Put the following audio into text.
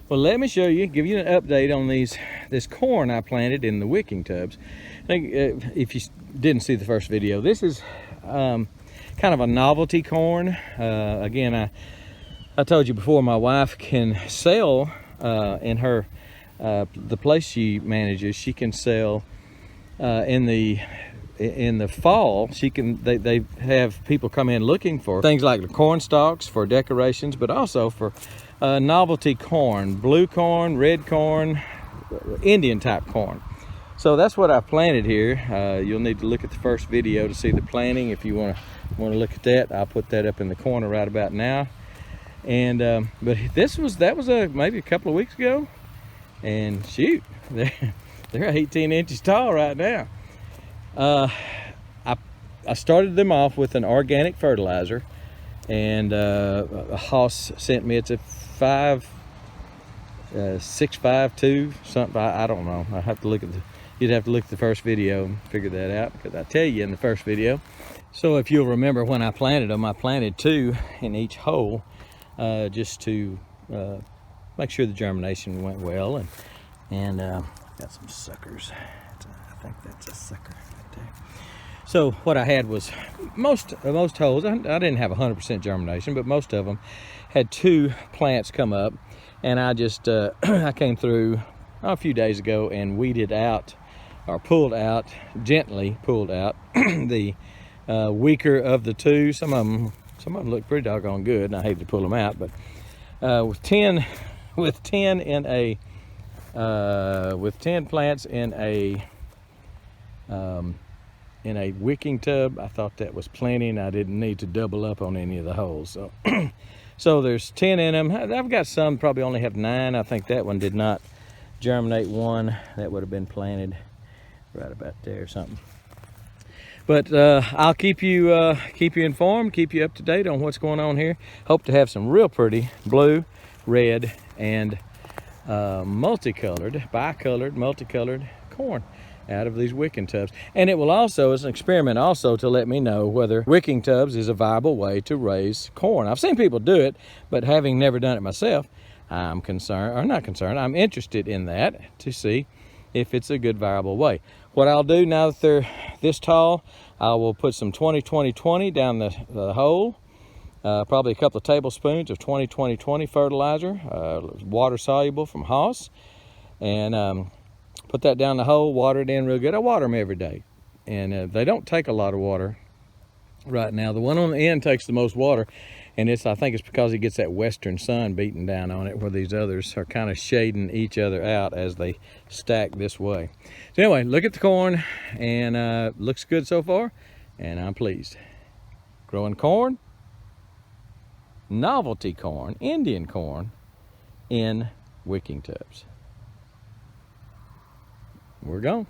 Well, let me show you, give you an update on this corn I planted in the wicking tubs. I think if you didn't see the first video, this is kind of a novelty corn. Again, I told you before, my wife can sell in her the place she manages. She can sell in the fall. They have people come in looking for things like the corn stalks for decorations, but also for novelty corn, blue corn, red corn, Indian type corn. So that's what I planted here. You'll need to look at the first video to see the planting. If you want to look at that, I'll put that up in the corner right about now. And but that was maybe a couple of weeks ago, and shoot, they're 18 inches tall right now. I started them off with an organic fertilizer, and Haas sent me, it's a 652 something. I don't know. I have to look at you'd have to look at the first video and figure that out, because I tell you in the first video. So if you'll remember, when I planted them, I planted 2 in each hole, just to make sure the germination went well, and got some suckers. I think that's a sucker right there. So what I had was most holes, I didn't have 100% germination, but most of them had 2 plants come up, and I just I came through a few days ago and weeded out, or gently pulled out the weaker of the 2. Some of them look pretty doggone good, and I hate to pull them out, but with 10 plants in a wicking tub, I thought that was plenty, and I didn't need to double up on any of the holes. So so there's 10 in them. I've got some probably only have 9. I think that one did not germinate one. That would have been planted right about there or something. But I'll keep you informed, keep you up to date on what's going on here. Hope to have some real pretty blue, red, and bicolored, multicolored corn out of these wicking tubs. And it will also, as an experiment also, to let me know whether wicking tubs is a viable way to raise corn. I've seen people do it, but having never done it myself, I'm interested in that, to see if it's a good viable way. What I'll do now that they're this tall, I will put some 20-20-20 down the hole, probably a couple of tablespoons of 20-20-20 fertilizer, water soluble from Haas, and put that down the hole, water it in real good. I water them every day, and they don't take a lot of water right now. The one on the end takes the most water, and I think it's because he gets that western sun beating down on it, where these others are kind of shading each other out as they stack this way. So anyway, look at the corn, and looks good so far, and I'm pleased. Growing corn, novelty corn, Indian corn, in wicking tubs. We're gone.